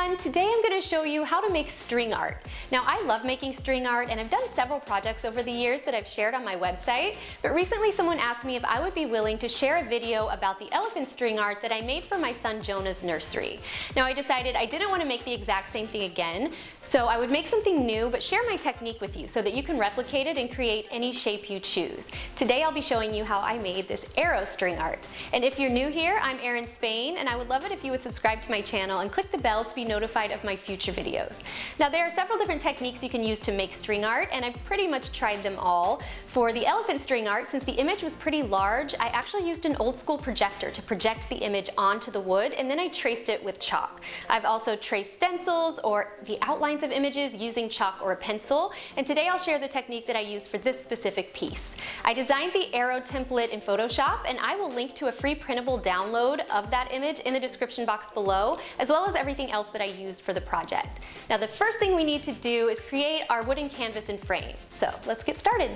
everyone! Today I'm going to show you how to make string art. Now I love making string art and I've done several projects over the years that I've shared on my website, but recently someone asked me if I would be willing to share a video about the elephant string art that I made for my son Jonah's nursery. Now I decided I didn't want to make the exact same thing again, so I would make something new but share my technique with you so that you can replicate it and create any shape you choose. Today I'll be showing you how I made this arrow string art. And if you're new here, I'm Erin Spain and I would love it if you would subscribe to my channel and click the bell to be notified of my future videos. Now there are several different techniques you can use to make string art and I've pretty much tried them all. For the elephant string art, since the image was pretty large, I actually used an old school projector to project the image onto the wood and then I traced it with chalk. I've also traced stencils or the outlines of images using chalk or a pencil, and today I'll share the technique that I used for this specific piece. I designed the arrow template in Photoshop and I will link to a free printable download of that image in the description box below, as well as everything else that I used for the project. Now the first thing we need to do is create our wooden canvas and frame. So let's get started.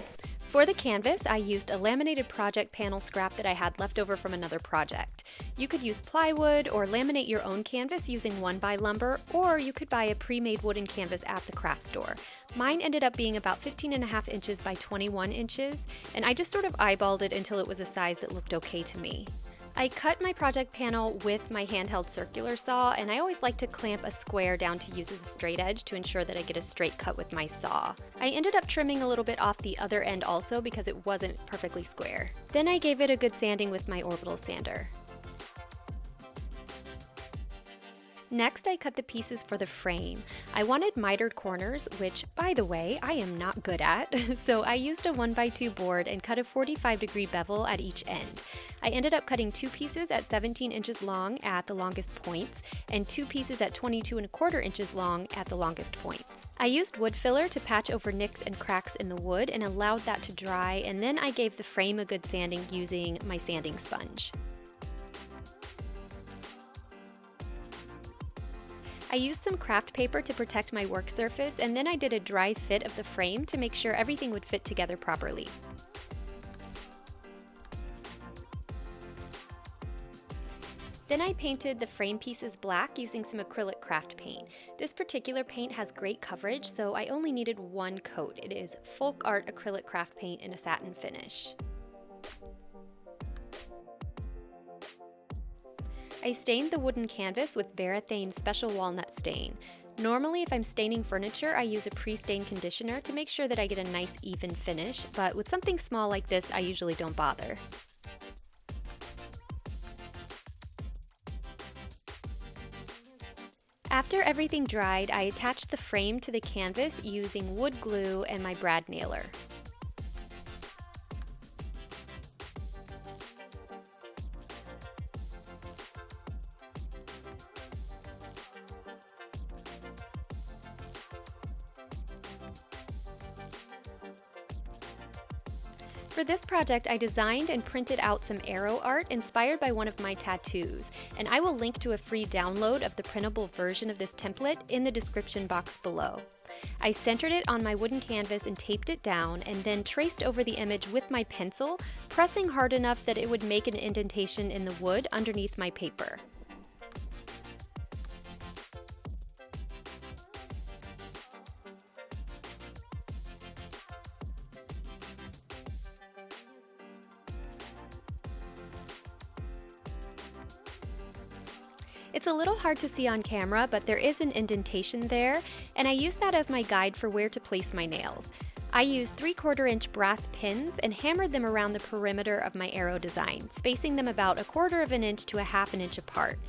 For the canvas, I used a laminated project panel scrap that I had left over from another project. You could use plywood or laminate your own canvas using 1x lumber, or you could buy a pre-made wooden canvas at the craft store. Mine ended up being about 15.5 inches by 21 inches, and I just sort of eyeballed it until it was a size that looked okay to me. I cut my project panel with my handheld circular saw, and I always like to clamp a square down to use as a straight edge to ensure that I get a straight cut with my saw. I ended up trimming a little bit off the other end also because it wasn't perfectly square. Then I gave it a good sanding with my orbital sander. Next, I cut the pieces for the frame. I wanted mitered corners, which, by the way, I am not good at, so I used a 1x2 board and cut a 45-degree bevel at each end. I ended up cutting 2 pieces at 17 inches long at the longest points, and 2 pieces at 22.25 inches long at the longest points. I used wood filler to patch over nicks and cracks in the wood and allowed that to dry, and then I gave the frame a good sanding using my sanding sponge. I used some craft paper to protect my work surface, and then I did a dry fit of the frame to make sure everything would fit together properly. Then I painted the frame pieces black using some acrylic craft paint. This particular paint has great coverage, so I only needed one coat. It is Folk Art acrylic craft paint in a satin finish. I stained the wooden canvas with Varathane Special Walnut Stain. Normally, if I'm staining furniture, I use a pre-stain conditioner to make sure that I get a nice even finish, but with something small like this, I usually don't bother. After everything dried, I attached the frame to the canvas using wood glue and my brad nailer. For this project, I designed and printed out some arrow art inspired by one of my tattoos, and I will link to a free download of the printable version of this template in the description box below. I centered it on my wooden canvas and taped it down, and then traced over the image with my pencil, pressing hard enough that it would make an indentation in the wood underneath my paper. It's a little hard to see on camera, but there is an indentation there, and I use that as my guide for where to place my nails. I used 3/4 inch brass pins and hammered them around the perimeter of my arrow design, spacing them about 1/4 inch to 1/2 inch apart.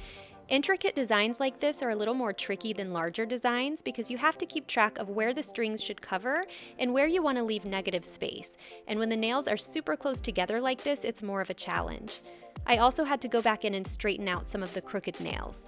Intricate designs like this are a little more tricky than larger designs because you have to keep track of where the strings should cover and where you want to leave negative space. And when the nails are super close together like this, it's more of a challenge. I also had to go back in and straighten out some of the crooked nails.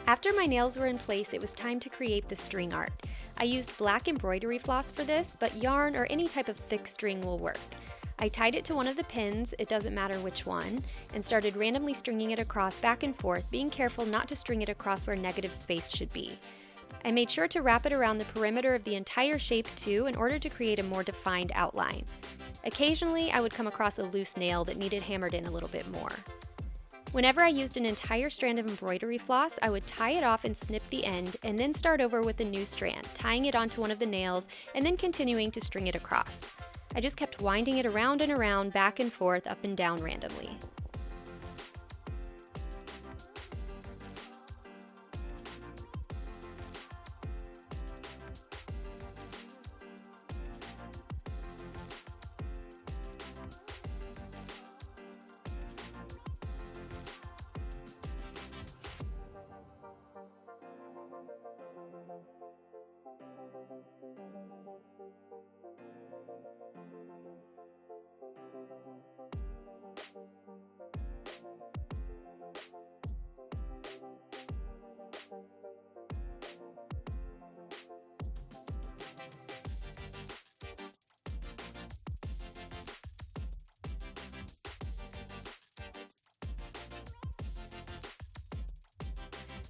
After my nails were in place, it was time to create the string art. I used black embroidery floss for this, but yarn or any type of thick string will work. I tied it to one of the pins, it doesn't matter which one, and started randomly stringing it across back and forth, being careful not to string it across where negative space should be. I made sure to wrap it around the perimeter of the entire shape too in order to create a more defined outline. Occasionally, I would come across a loose nail that needed hammered in a little bit more. Whenever I used an entire strand of embroidery floss, I would tie it off and snip the end, and then start over with a new strand, tying it onto one of the nails, and then continuing to string it across. I just kept winding it around and around, back and forth, up and down randomly.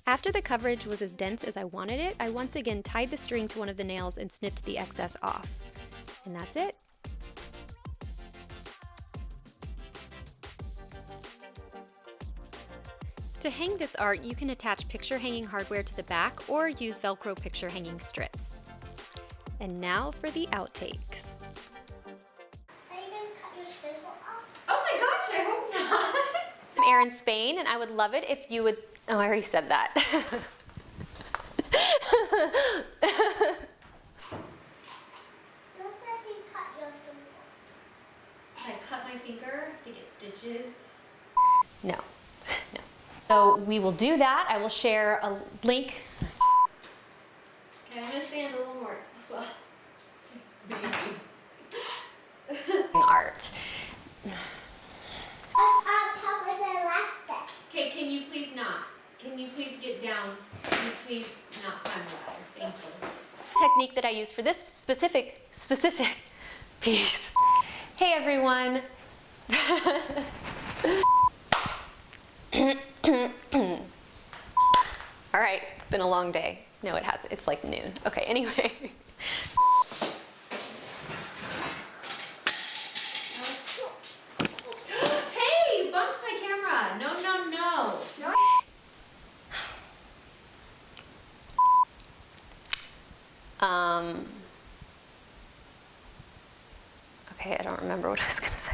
After the coverage was as dense as I wanted it, I once again tied the string to one of the nails and snipped the excess off. And that's it. To hang this art, you can attach picture hanging hardware to the back or use Velcro picture hanging strips. And now for the outtakes. Are you going to cut your stapler off? Oh my gosh, I hope not! I'm Erin Spain, and I would love it if you would... Oh, I already said that. Don't actually cut your finger. I cut my finger to get stitches? No, no. So we will do that. I will share a link. Okay, I'm gonna stand a little more. Art. Top with an elastic. Okay, can you please not? Can you please get down? Can you please not climb the ladder? Thank you. Technique that I use for this specific piece. Hey everyone. All right, it's been a long day. No, it hasn't. It's like noon. Okay, anyway. Hey, bumped my camera. No, no, no. Okay, I don't remember what I was gonna say.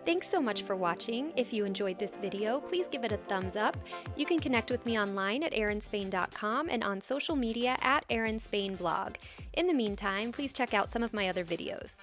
Thanks so much for watching. If you enjoyed this video, please give it a thumbs up. You can connect with me online at ErinSpain.com and on social media at ErinSpainBlog. In the meantime, please check out some of my other videos.